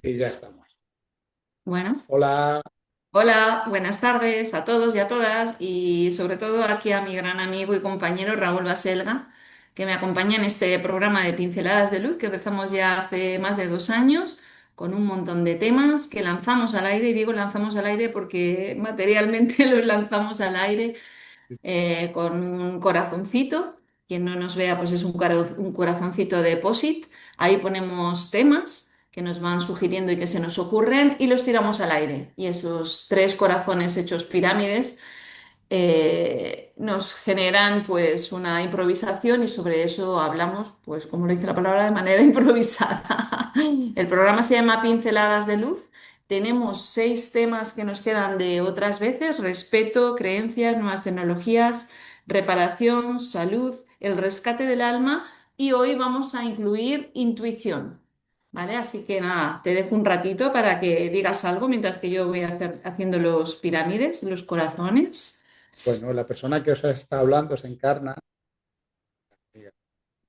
Y ya estamos. Bueno, Hola, hola, buenas tardes a todos y a todas y sobre todo aquí a mi gran amigo y compañero Raúl Baselga, que me acompaña en este programa de Pinceladas de Luz que empezamos ya hace más de 2 años con un montón de temas que lanzamos al aire y digo lanzamos al aire porque materialmente los lanzamos al aire con un corazoncito. Quien no nos vea, pues es un corazoncito de POSIT. Ahí ponemos temas que nos van sugiriendo y que se nos ocurren y los tiramos al aire. Y esos tres corazones hechos pirámides nos generan pues una improvisación y sobre eso hablamos, pues como lo dice la palabra, de manera improvisada. El programa se llama Pinceladas de Luz. Tenemos 6 temas que nos quedan de otras veces: respeto, creencias, nuevas tecnologías, reparación, salud, el rescate del alma y hoy vamos a incluir intuición. ¿Vale? Así que nada, te dejo un ratito para que digas algo mientras que yo voy haciendo los pirámides, los corazones. bueno, la persona que os está hablando se encarna, amiga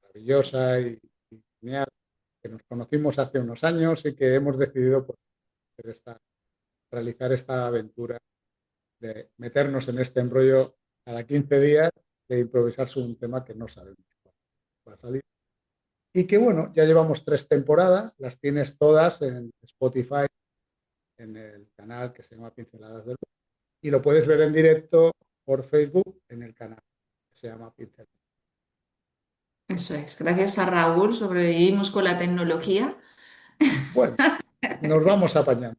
maravillosa y genial, que nos conocimos hace unos años y que hemos decidido pues, realizar esta aventura de meternos en este embrollo cada 15 días de improvisar sobre un tema que no sabemos cuándo va a salir. Y que bueno, ya llevamos 3 temporadas, las tienes todas en Spotify, en el canal que se llama Pinceladas de Luz, y lo puedes ver en directo por Facebook en el canal que se llama Pinceladas. Eso es, gracias a Raúl sobrevivimos con la tecnología. Bueno, nos vamos apañando.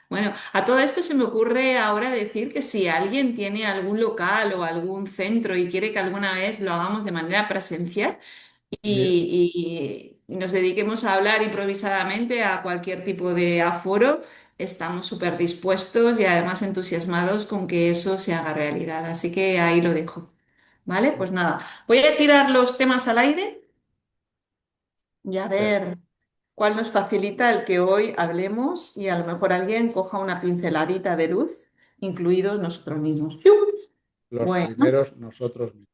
Bueno, a todo esto se me ocurre ahora decir que si alguien tiene algún local o algún centro y quiere que alguna vez lo hagamos de manera presencial Mira, y nos dediquemos a hablar improvisadamente a cualquier tipo de aforo, estamos súper dispuestos y además entusiasmados con que eso se haga realidad. Así que ahí lo dejo. ¿Vale? Pues nada, voy a tirar los temas al aire y a eh, ver cuál nos facilita el que hoy hablemos y a lo mejor alguien coja una pinceladita de luz, incluidos nosotros mismos. ¡Piu! los Bueno, primeros nosotros mismos.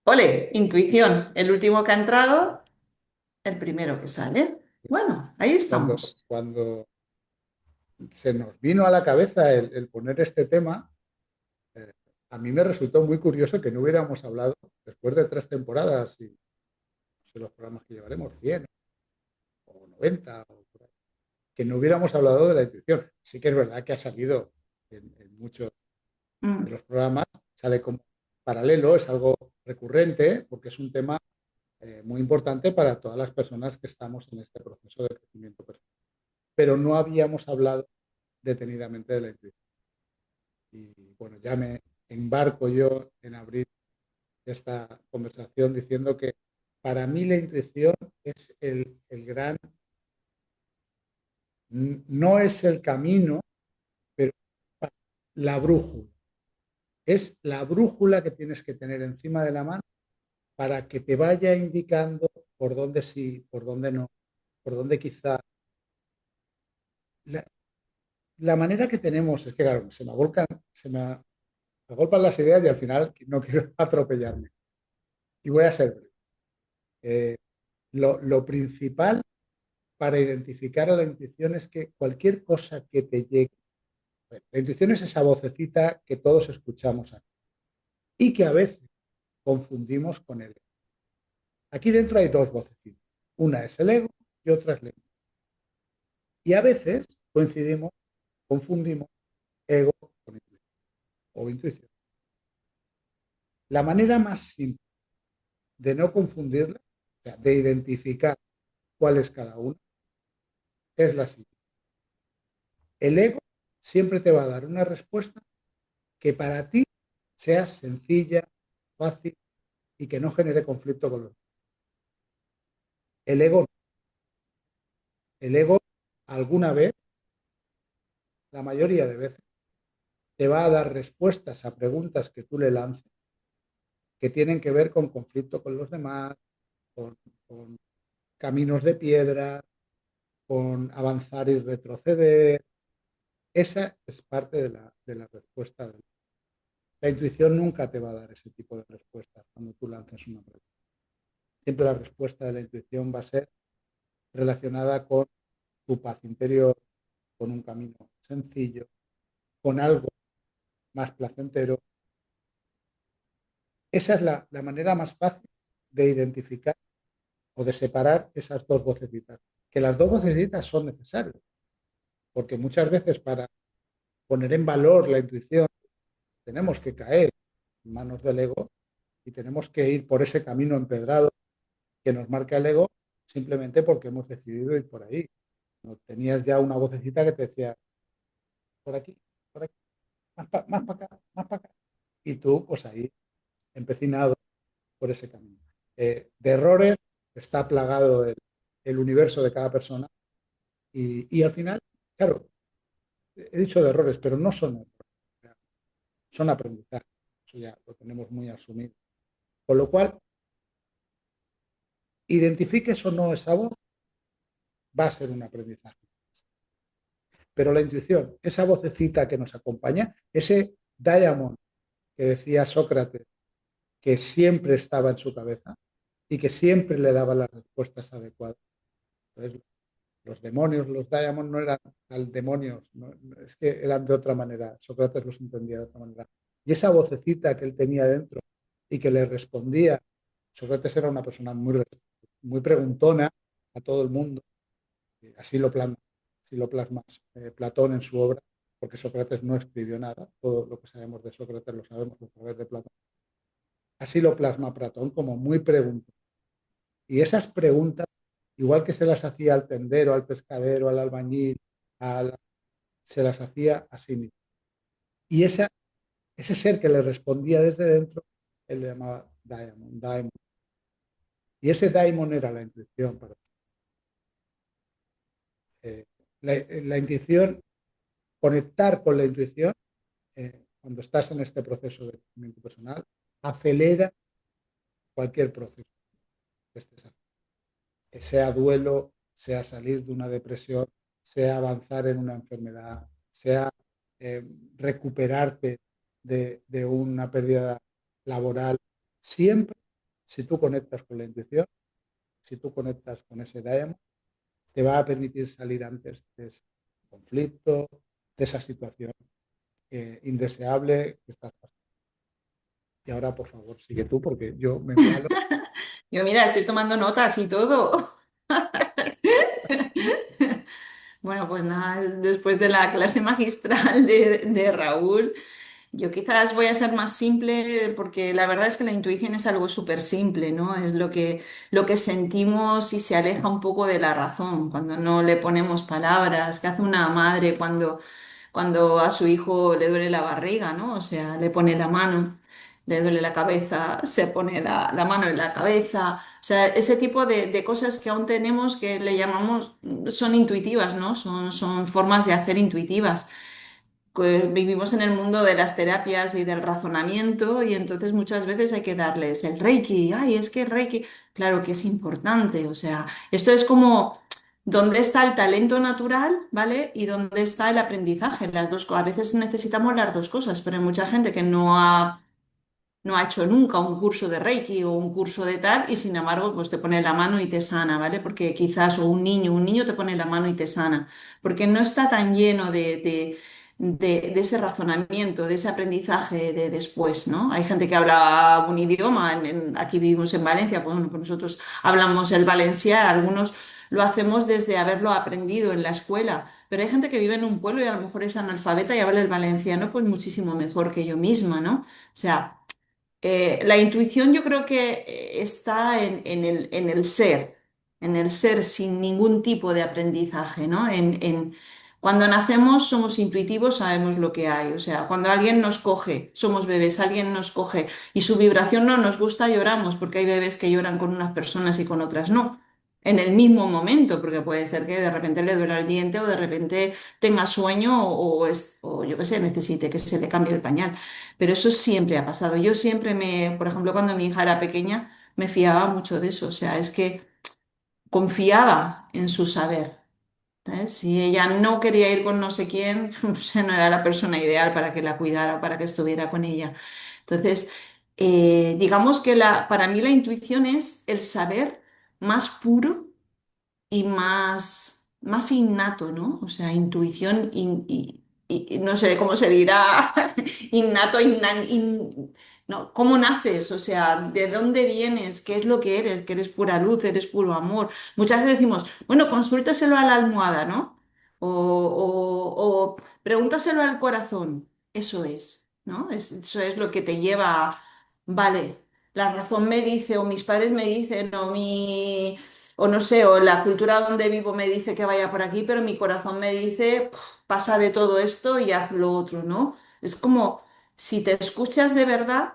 ole, intuición. El último que ha entrado, el primero que sale. Bueno, ahí Cuando, estamos. cuando se nos vino a la cabeza el poner este tema, eh, a mí me resultó muy curioso que no hubiéramos hablado, después de 3 temporadas y no sé los programas que llevaremos, 100 o 90, o por ahí, que no hubiéramos hablado de la intuición. Sí que es verdad que ha salido en muchos de Mm. los programas, sale como paralelo, es algo recurrente, porque es un tema muy importante para todas las personas que estamos en este proceso de crecimiento personal. Pero no habíamos hablado detenidamente de la intuición. Y bueno, ya me embarco yo en abrir esta conversación diciendo que para mí la intuición es el gran, no es el camino, pero la brújula. Es la brújula que tienes que tener encima de la mano para que te vaya indicando por dónde sí, por dónde no, por dónde quizá. La, la manera que tenemos es que, claro, se me agolpan las ideas y al final no quiero atropellarme. Y voy a ser breve. Eh, lo principal para identificar a la intuición es que cualquier cosa que te llegue, la intuición es esa vocecita que todos escuchamos aquí y que a veces confundimos con el ego. Aquí dentro hay dos vocecitas. Una es el ego y otra es la intuición. Y a veces coincidimos, confundimos ego con intuición o intuición. La manera más simple de no confundirla, o sea, de identificar cuál es cada uno, es la siguiente. El ego siempre te va a dar una respuesta que para ti sea sencilla, fácil y que no genere conflicto con los demás. El ego no. El ego alguna vez, la mayoría de veces, te va a dar respuestas a preguntas que tú le lances que tienen que ver con conflicto con los demás, con caminos de piedra, con avanzar y retroceder. Esa es parte de la respuesta. La intuición nunca te va a dar ese tipo de respuestas cuando tú lanzas una pregunta. Siempre la respuesta de la intuición va a ser relacionada con tu paz interior con un camino sencillo, con algo más placentero. Esa es la manera más fácil de identificar o de separar esas dos vocecitas. Que las dos vocecitas son necesarias, porque muchas veces para poner en valor la intuición tenemos que caer en manos del ego y tenemos que ir por ese camino empedrado que nos marca el ego simplemente porque hemos decidido ir por ahí. No tenías ya una vocecita que te decía, por aquí, por aquí, más para acá, más para acá. Y tú, pues ahí, empecinado por ese camino. De errores está plagado el universo de cada persona y al final, claro, he dicho de errores, pero no son errores, son aprendizajes. Eso ya lo tenemos muy asumido. Con lo cual, identifiques o no esa voz, va a ser un aprendizaje. Pero la intuición, esa vocecita que nos acompaña, ese diamond que decía Sócrates, que siempre estaba en su cabeza y que siempre le daba las respuestas adecuadas. Entonces, los demonios, los diamond no eran demonios, no, es que eran de otra manera. Sócrates los entendía de otra manera. Y esa vocecita que él tenía dentro y que le respondía, Sócrates era una persona muy preguntona a todo el mundo. Así lo plasma Platón en su obra, porque Sócrates no escribió nada. Todo lo que sabemos de Sócrates lo sabemos a través de Platón. Así lo plasma Platón como muy preguntón. Y esas preguntas, igual que se las hacía al tendero, al pescadero, al albañil, se las hacía a sí mismo. Y ese ser que le respondía desde dentro, él le llamaba Daimon. Y ese Daimon era la intuición. Eh, la intuición, conectar con la intuición, cuando estás en este proceso de crecimiento personal, acelera cualquier proceso que estés haciendo. Sea duelo, sea salir de una depresión, sea avanzar en una enfermedad, sea recuperarte de una pérdida laboral. Siempre, si tú conectas con la intuición, si tú conectas con ese diamond, te va a permitir salir antes de ese conflicto, de esa situación indeseable que estás pasando. Y ahora, por favor, sigue tú, porque yo me embalo. Yo mira, estoy tomando notas y todo. Bueno, pues nada, después de la clase magistral de Raúl, yo quizás voy a ser más simple porque la verdad es que la intuición es algo súper simple, ¿no? Es lo que sentimos y se aleja un poco de la razón, cuando no le ponemos palabras, que hace una madre cuando a su hijo le duele la barriga, ¿no? O sea, le pone la mano, le duele la cabeza, se pone la mano en la cabeza. O sea, ese tipo de cosas que aún tenemos que le llamamos, son intuitivas, ¿no? Son formas de hacer intuitivas. Pues vivimos en el mundo de las terapias y del razonamiento y entonces muchas veces hay que darles el Reiki. Ay, es que el Reiki, claro que es importante. O sea, esto es como dónde está el talento natural, ¿vale? Y dónde está el aprendizaje. Las dos, a veces necesitamos las dos cosas, pero hay mucha gente que no ha hecho nunca un curso de Reiki o un curso de tal y sin embargo pues te pone la mano y te sana, ¿vale? Porque quizás, o un niño te pone la mano y te sana, porque no está tan lleno de ese razonamiento, de ese aprendizaje de después, ¿no? Hay gente que habla un idioma, aquí vivimos en Valencia, pues, bueno, pues nosotros hablamos el valencià, algunos lo hacemos desde haberlo aprendido en la escuela. Pero hay gente que vive en un pueblo y a lo mejor es analfabeta y habla el valenciano pues muchísimo mejor que yo misma, ¿no? O sea, la intuición yo creo que está en el ser sin ningún tipo de aprendizaje, ¿no? Cuando nacemos somos intuitivos, sabemos lo que hay. O sea, cuando alguien nos coge, somos bebés, alguien nos coge y su vibración no nos gusta, lloramos, porque hay bebés que lloran con unas personas y con otras no. En el mismo momento, porque puede ser que de repente le duela el diente o de repente tenga sueño o yo qué sé, necesite que se le cambie el pañal. Pero eso siempre ha pasado. Yo siempre por ejemplo, cuando mi hija era pequeña, me fiaba mucho de eso. O sea, es que confiaba en su saber. ¿Sabes? Si ella no quería ir con no sé quién, o sea, no era la persona ideal para que la cuidara o para que estuviera con ella. Entonces, digamos que para mí la intuición es el saber más puro y más más innato, ¿no? O sea, intuición y no sé cómo se dirá, innato, no, ¿cómo naces? O sea, ¿de dónde vienes? ¿Qué es lo que eres? ¿Que eres pura luz? ¿Eres puro amor? Muchas veces decimos, bueno, consúltaselo a la almohada, ¿no? O pregúntaselo al corazón. Eso es, ¿no? Eso es lo que te lleva a, vale, la razón me dice, o mis padres me dicen, o no sé, o la cultura donde vivo me dice que vaya por aquí, pero mi corazón me dice, pasa de todo esto y haz lo otro, ¿no? Es como si te escuchas de verdad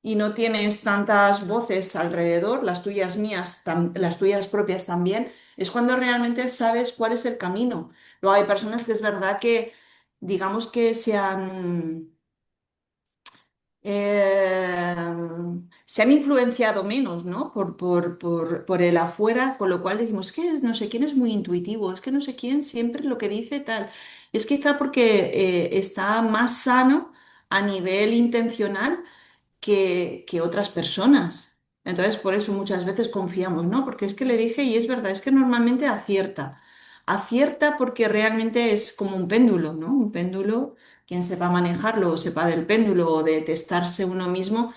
y no tienes tantas voces alrededor, las tuyas mías, las tuyas propias también, es cuando realmente sabes cuál es el camino. Luego hay personas que es verdad que, digamos que se han influenciado menos, ¿no? Por el afuera, con lo cual decimos que no sé quién es muy intuitivo, es que no sé quién siempre lo que dice tal. Es quizá porque está más sano a nivel intencional que otras personas. Entonces, por eso muchas veces confiamos, ¿no? Porque es que le dije y es verdad, es que normalmente acierta. Acierta porque realmente es como un péndulo, ¿no? Un péndulo, quien sepa manejarlo o sepa del péndulo o de testarse uno mismo,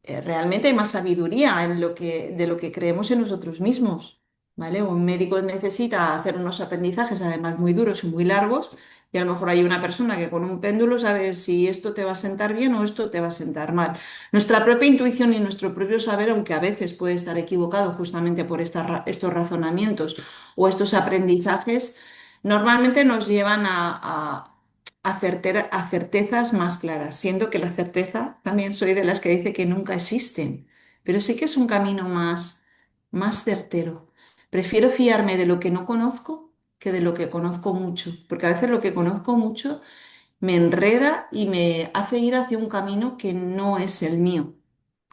realmente hay más sabiduría en de lo que creemos en nosotros mismos, ¿vale? Un médico necesita hacer unos aprendizajes además muy duros y muy largos y a lo mejor hay una persona que con un péndulo sabe si esto te va a sentar bien o esto te va a sentar mal. Nuestra propia intuición y nuestro propio saber, aunque a veces puede estar equivocado justamente por estos razonamientos o estos aprendizajes, normalmente nos llevan a certezas más claras, siendo que la certeza también soy de las que dice que nunca existen, pero sí que es un camino más certero. Prefiero fiarme de lo que no conozco que de lo que conozco mucho, porque a veces lo que conozco mucho me enreda y me hace ir hacia un camino que no es el mío.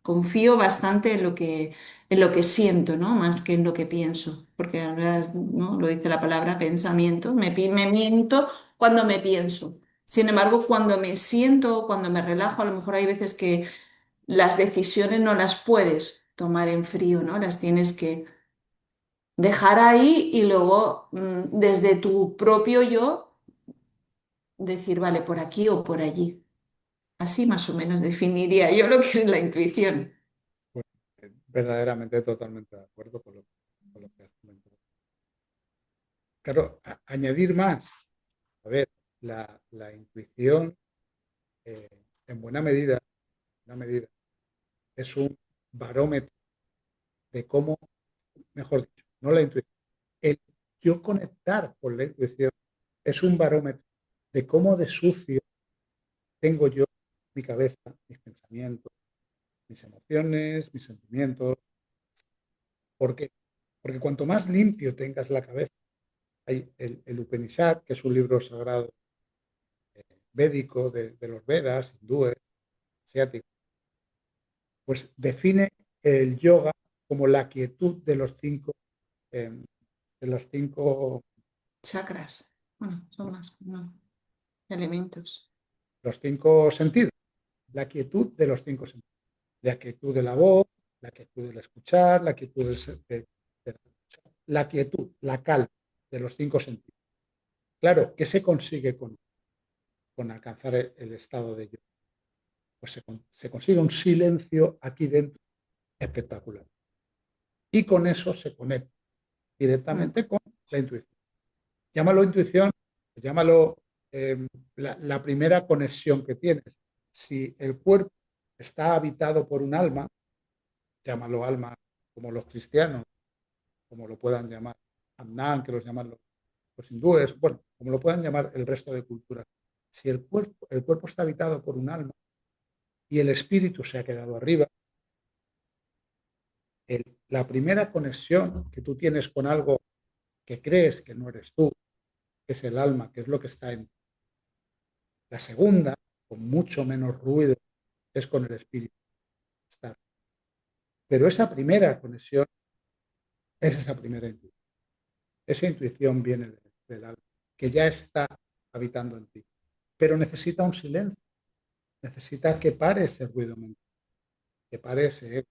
Confío bastante en lo que siento, ¿no? Más que en lo que pienso, porque la verdad, ¿no? Lo dice la palabra pensamiento, me miento cuando me pienso. Sin embargo, cuando me siento, cuando me relajo, a lo mejor hay veces que las decisiones no las puedes tomar en frío, ¿no? Las tienes que dejar ahí y luego, desde tu propio yo, decir, vale, por aquí o por allí. Así más o menos definiría yo lo que es la intuición. Pues, verdaderamente totalmente de acuerdo con lo que has comentado. Claro, añadir más. A ver, la intuición, eh, en buena medida, es un barómetro de cómo, mejor dicho, no la intuición, el yo conectar con la intuición es un barómetro de cómo de sucio tengo yo mi cabeza, mis pensamientos, mis emociones, mis sentimientos. ¿Por qué? Porque cuanto más limpio tengas la cabeza, hay el Upanishad, que es un libro sagrado védico de los Vedas, hindúes, asiáticos, pues define el yoga como la quietud eh, de los cinco, Chakras. Bueno, son más, no, elementos. los cinco sentidos, la quietud de los cinco sentidos, la quietud de la voz, la quietud del escuchar, la quietud de la quietud, la calma de los cinco sentidos. Claro, ¿qué se consigue con alcanzar el estado de yoga? Pues se consigue un silencio aquí dentro espectacular. Y con eso se conecta Mm. directamente con la intuición. Llámalo intuición, llámalo la primera conexión que tienes. Si el cuerpo está habitado por un alma, llámalo alma como los cristianos, como lo puedan llamar Amnan, que los llaman los hindúes, bueno, como lo puedan llamar el resto de culturas. Si el cuerpo está habitado por un alma y el espíritu se ha quedado arriba, la primera conexión que tú tienes con algo que crees que no eres tú, que es el alma, que es lo que está en ti. La segunda, con mucho menos ruido, es con el espíritu. Pero esa primera conexión es esa primera intuición. Esa intuición viene del alma, que ya está habitando en ti. Pero necesita un silencio, necesita que pare ese ruido mental, que pare ese eco,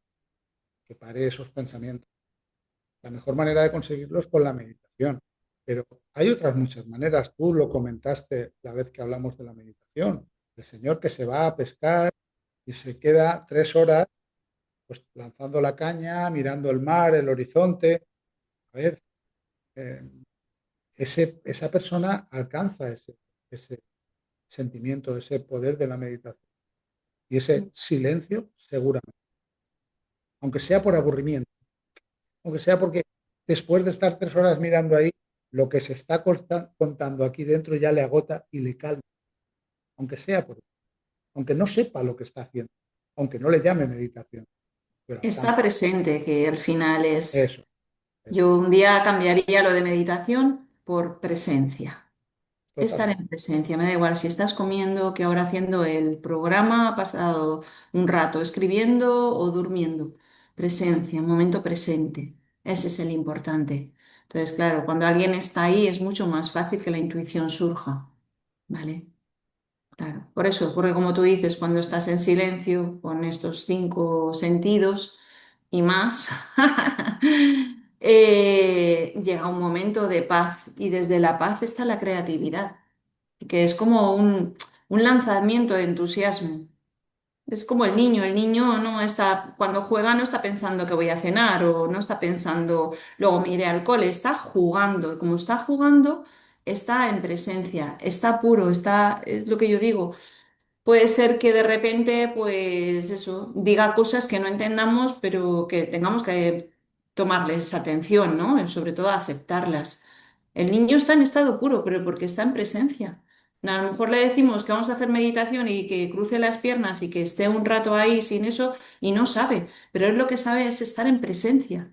que pare esos pensamientos. La mejor manera de conseguirlo es con la meditación. pero hay otras muchas maneras. Tú lo comentaste la vez que hablamos de la meditación. El señor que se va a pescar y se queda 3 horas pues lanzando la caña, mirando el mar, el horizonte. A ver, eh, esa persona alcanza ese sentimiento, ese poder de la meditación y ese silencio seguramente, aunque sea por aburrimiento, aunque sea porque después de estar 3 horas mirando ahí, lo que se está contando aquí dentro ya le agota y le calma, aunque sea por, aunque no sepa lo que está haciendo, aunque no le llame meditación, pero Está alcanza. presente, que al final es, Eso, eso, yo un día cambiaría lo de meditación por presencia. Estar totalmente. en presencia, me da igual si estás comiendo, que ahora haciendo el programa, ha pasado un rato escribiendo o durmiendo. Presencia, momento presente. Ese es el importante. Entonces, claro, cuando alguien está ahí es mucho más fácil que la intuición surja. ¿Vale? Claro. Por eso, porque como tú dices, cuando estás en silencio con estos cinco sentidos y más, llega un momento de paz y desde la paz está la creatividad que es como un lanzamiento de entusiasmo. Es como el niño no está, cuando juega no está pensando que voy a cenar o no está pensando, luego me iré al cole, está jugando. Y como está jugando, está en presencia, está puro, está, es lo que yo digo, puede ser que de repente, pues eso, diga cosas que no entendamos, pero que tengamos que tomarles atención, ¿no? Y sobre todo aceptarlas. El niño está en estado puro, pero porque está en presencia. A lo mejor le decimos que vamos a hacer meditación y que cruce las piernas y que esté un rato ahí sin eso y no sabe, pero él lo que sabe es estar en presencia.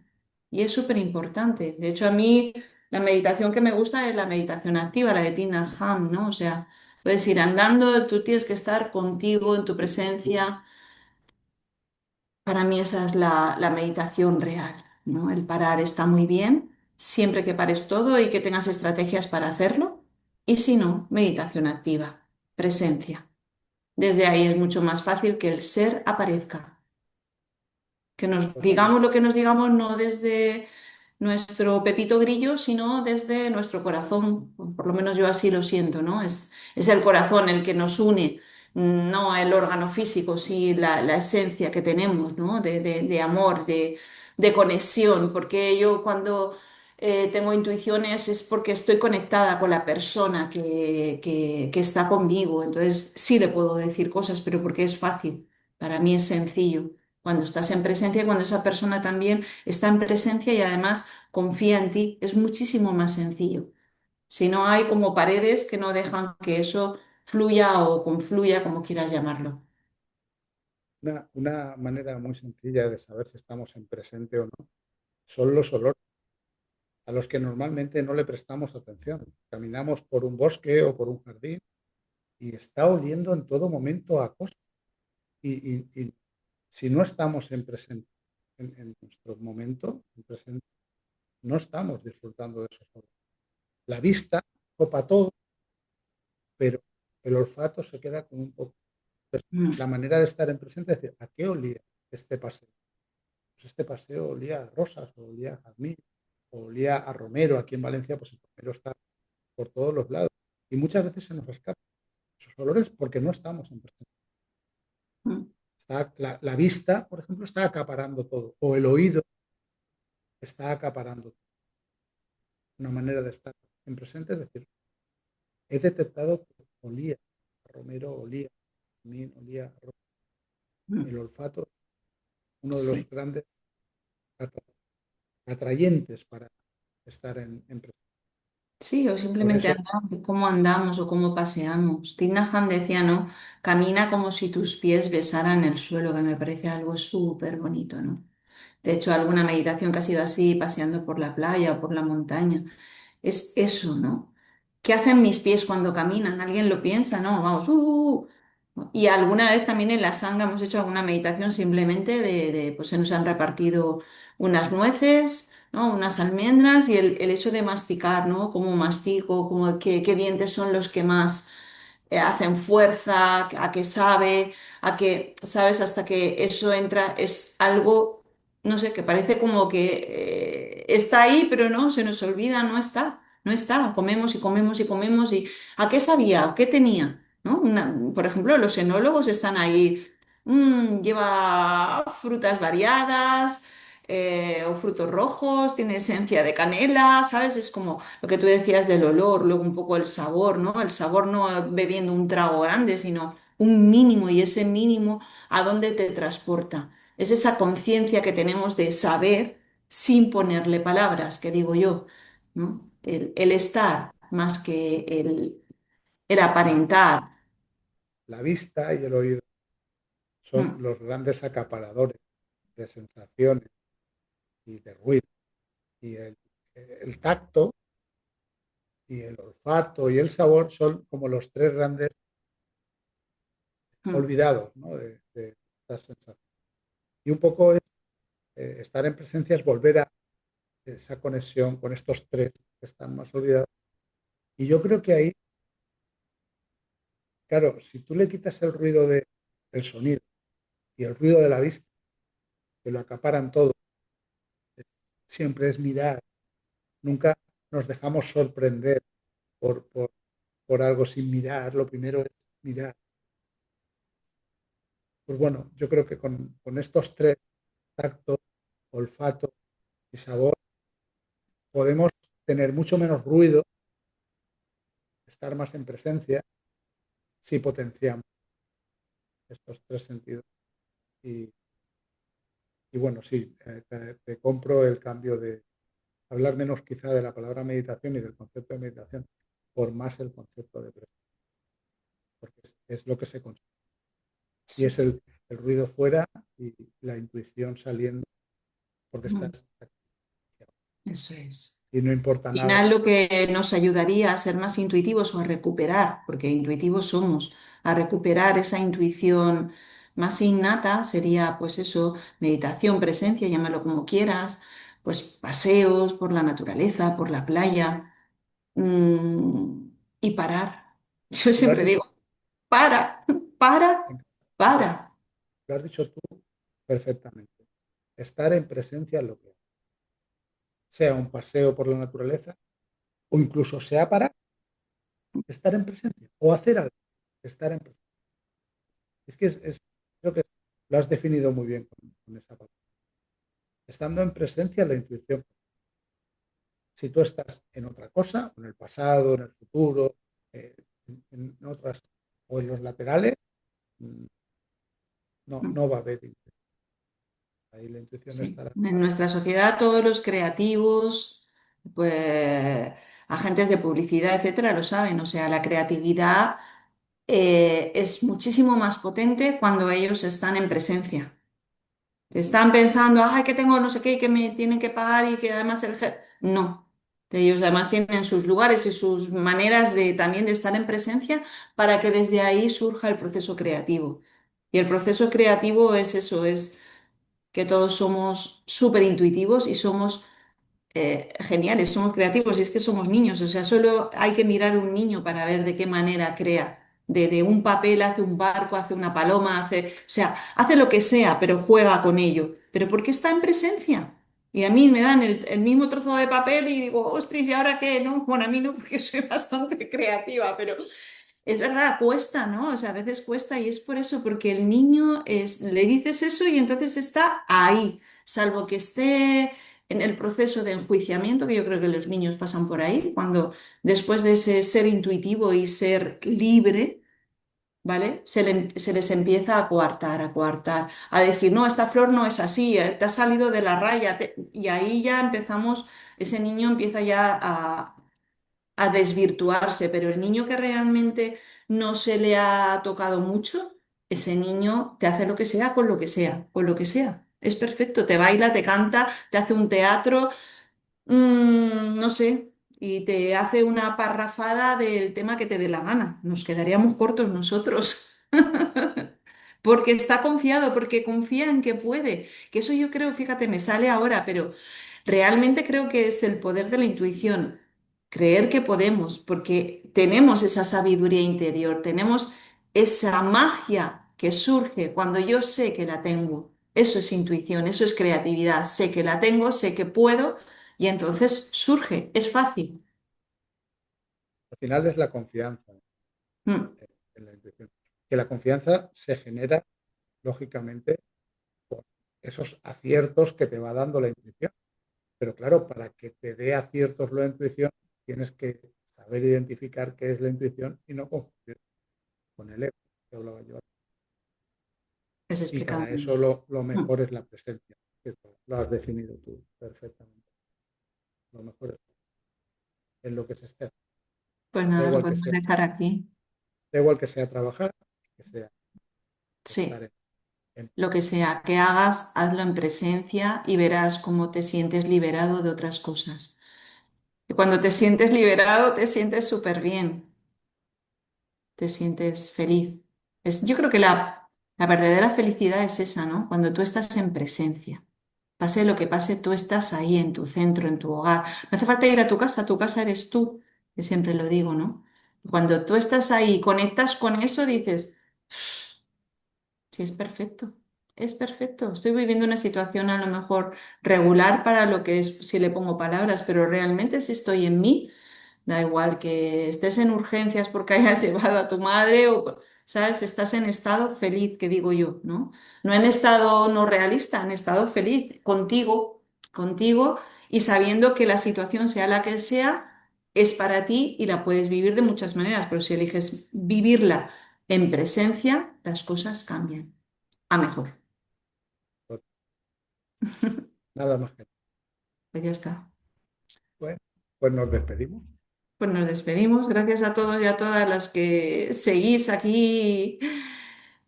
Y es súper importante. De hecho, a mí la meditación que me gusta es la meditación activa, la de Tina Ham, ¿no? O sea, puedes ir andando, tú tienes que estar contigo en tu presencia. Para mí esa es la meditación real, ¿no? El parar está muy bien, siempre que pares todo y que tengas estrategias para hacerlo. Y si no, meditación activa, presencia. Desde ahí es mucho más fácil que el ser aparezca. Que nos Totalmente. digamos lo que nos digamos no desde nuestro pepito grillo, sino desde nuestro corazón. Por lo menos yo así lo siento, ¿no? Es el corazón el que nos une, no el órgano físico, sí la esencia que tenemos, ¿no? De amor, de conexión, porque yo cuando tengo intuiciones es porque estoy conectada con la persona que está conmigo. Entonces sí le puedo decir cosas, pero porque es fácil. Para mí es sencillo. Cuando estás en presencia, cuando esa persona también está en presencia y además confía en ti, es muchísimo más sencillo. Si no hay como paredes que no dejan que eso fluya o confluya, como quieras llamarlo. Una manera muy sencilla de saber si estamos en presente o no son los olores a los que normalmente no le prestamos atención. Caminamos por un bosque o por un jardín y está oliendo en todo momento a cosas. Y si no estamos en presente, en nuestro momento, en presente, no estamos disfrutando de esos olores. La vista copa todo, pero el olfato se queda con un poco. Entonces, Mm, la manera de estar en presente es decir, ¿a qué olía este paseo? Pues este paseo olía a rosas, o olía a jazmín, o olía a romero. Aquí en Valencia, pues el romero está por todos los lados. Y muchas veces se nos escapan esos olores porque no estamos en presente. mm. Está, la vista, por ejemplo, está acaparando todo, o el oído está acaparando todo. Una manera de estar en presente es decir, he detectado que olía a romero, olía a jazmín, olía a rosa. Mm. El olfato, uno de los Sí. grandes atrayentes para estar en presente. Sí, o Por simplemente eso, andamos, cómo andamos o cómo paseamos. Thich Han decía, ¿no? Camina como si tus pies besaran el suelo, que me parece algo súper bonito, ¿no? De hecho, alguna meditación que ha sido así, paseando por la playa o por la montaña, es eso, ¿no? ¿Qué hacen mis pies cuando caminan? ¿Alguien lo piensa? No, vamos. Y alguna vez también en la sangha hemos hecho alguna meditación simplemente pues se nos han repartido unas nueces, ¿no? Unas almendras y el hecho de masticar, ¿no? Cómo mastico, cómo, qué dientes son los que más hacen fuerza, a qué sabe, a qué, ¿sabes? Hasta que eso entra, es algo, no sé, que parece como que está ahí, pero no, se nos olvida, no está. no está. Comemos y comemos y comemos y ¿a qué sabía? ¿Qué tenía? ¿No? Por ejemplo, los enólogos están ahí, lleva frutas variadas. O frutos rojos, tiene esencia de canela, ¿sabes? Es como lo que tú decías del olor, luego un poco el sabor, ¿no? El sabor no bebiendo un trago grande, sino un mínimo, y ese mínimo, ¿a dónde te transporta? Es esa conciencia que tenemos de saber sin ponerle palabras, que digo yo, ¿no? El estar más que el La, aparentar. la vista y el oído son Mm, los grandes acaparadores de sensaciones y de ruido. Y el tacto y el olfato y el sabor son como los tres grandes mm, olvidados, ¿no? de estas sensaciones. Y un poco estar en presencia es volver a esa conexión con estos tres que están más olvidados. Y yo creo que ahí, claro, si tú le quitas el ruido del sonido y el ruido de la vista, que lo acaparan todo, siempre es mirar, nunca nos dejamos sorprender por, por, por algo sin mirar, lo primero es mirar. Pues bueno, yo creo que con estos tres, tacto, olfato y sabor, podemos tener mucho menos ruido, estar más en presencia si potenciamos estos tres sentidos. Y, y bueno, sí, te compro el cambio de hablar menos quizá de la palabra meditación y del concepto de meditación, por más el concepto de presencia, porque es lo que se consigue. Y es sí, el ruido fuera y la intuición saliendo, porque estás mm, eso es. y no importa Al nada. final lo que nos ayudaría a ser más intuitivos o a recuperar, porque intuitivos somos, a recuperar esa intuición más innata sería pues eso, meditación, presencia, llámalo como quieras, pues paseos por la naturaleza, por la playa, mm, y parar. Yo Lo has siempre dicho, digo, para, para, lo, para. lo has dicho tú perfectamente. Estar en presencia en lo que sea un paseo por la naturaleza o incluso sea para estar en presencia o hacer algo, estar en presencia. Es que creo que lo has definido muy bien con esa palabra. Estando en presencia, la intuición. Si tú estás en otra cosa, en el pasado, en el futuro, eh, en otras o en los laterales, mm, no va a haber intuición. Ahí la intuición Sí, estará. en nuestra sociedad todos los creativos, pues agentes de publicidad, etcétera, lo saben. O sea, la creatividad es muchísimo más potente cuando ellos están en presencia. Están pensando, ay, que tengo no sé qué, que me tienen que pagar y que además el jefe. No. Ellos además tienen sus lugares y sus maneras de también de estar en presencia para que desde ahí surja el proceso creativo. Y el proceso creativo es eso, es que todos somos súper intuitivos y somos geniales, somos creativos y es que somos niños, o sea, solo hay que mirar un niño para ver de qué manera crea. De un papel hace un barco, hace una paloma, hace, o sea, hace lo que sea, pero juega con ello. Pero porque está en presencia. Y a mí me dan el mismo trozo de papel y digo, ostras, ¿y ahora qué? No, bueno, a mí no, porque soy bastante creativa, pero es verdad, cuesta, ¿no? O sea, a veces cuesta y es por eso, porque el niño es, le dices eso y entonces está ahí, salvo que esté en el proceso de enjuiciamiento, que yo creo que los niños pasan por ahí, cuando después de ese ser intuitivo y ser libre, ¿vale? Se les empieza a coartar, a decir, no, esta flor no es así, te ha salido de la raya, y ahí ya empezamos, ese niño empieza ya a desvirtuarse, pero el niño que realmente no se le ha tocado mucho, ese niño te hace lo que sea con lo que sea, con lo que sea. Es perfecto, te baila, te canta, te hace un teatro, no sé, y te hace una parrafada del tema que te dé la gana. Nos quedaríamos cortos nosotros. Porque está confiado, porque confía en que puede. Que eso yo creo, fíjate, me sale ahora, pero realmente creo que es el poder de la intuición. Creer que podemos, porque tenemos esa sabiduría interior, tenemos esa magia que surge cuando yo sé que la tengo. Eso es intuición, eso es creatividad. Sé que la tengo, sé que puedo y entonces surge, es fácil. Al final es la confianza Mm, en la intuición. Que la confianza se genera, lógicamente, por esos aciertos que te va dando la intuición. Pero claro, para que te dé aciertos la intuición, tienes que saber identificar qué es la intuición y no confundir con el ego que hablaba yo. Es Y explicado. para eso lo Mm, mejor es la presencia, que lo has definido tú perfectamente. Lo mejor es en lo que se esté. pues Da nada, lo igual que podemos sea, dejar aquí. da igual que sea trabajar, que sea estar Sí, en lo que sea que hagas, hazlo en presencia y verás cómo te sientes liberado de otras cosas. Y cuando te sientes liberado, te sientes súper bien, te sientes feliz. Yo creo que la verdadera felicidad es esa, ¿no? Cuando tú estás en presencia. Pase lo que pase, tú estás ahí en tu centro, en tu hogar. No hace falta ir a tu casa eres tú, que siempre lo digo, ¿no? Cuando tú estás ahí, conectas con eso, dices, sí, es perfecto. Estoy viviendo una situación a lo mejor regular para lo que es, si le pongo palabras, pero realmente si estoy en mí. Da igual que estés en urgencias porque hayas llevado a tu madre o, ¿sabes? Estás en estado feliz, que digo yo, ¿no? No en estado no realista, en estado feliz, contigo y sabiendo que la situación sea la que sea, es para ti y la puedes vivir de muchas maneras, pero si eliges vivirla en presencia, las cosas cambian a mejor. nada más que. Pues ya está. Bueno, pues nos despedimos. Pues nos despedimos. Gracias a todos y a todas los que seguís aquí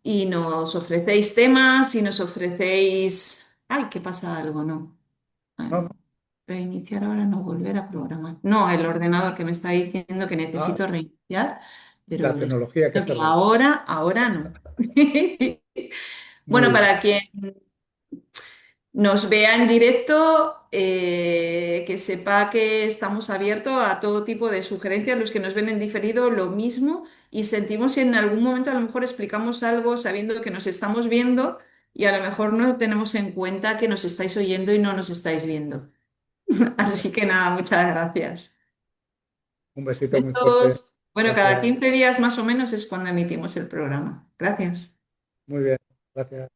y nos ofrecéis temas y nos ofrecéis... Ay, que pasa algo, ¿no? Ay, No, no. reiniciar ahora, no volver a programar. No, el ordenador que me está diciendo que Ah, necesito reiniciar, pero la le estoy tecnología que diciendo se que revela. ahora no. Bueno, Muy bien. para quien nos vea en directo, que sepa que estamos abiertos a todo tipo de sugerencias, los que nos ven en diferido, lo mismo, y sentimos si en algún momento a lo mejor explicamos algo sabiendo que nos estamos viendo y a lo mejor no tenemos en cuenta que nos estáis oyendo y no nos estáis viendo. Así que nada, muchas gracias. Un besito muy fuerte. Besos. Bueno, cada Gracias. 15 días más o menos es cuando emitimos el programa. Gracias. Muy bien. Gracias.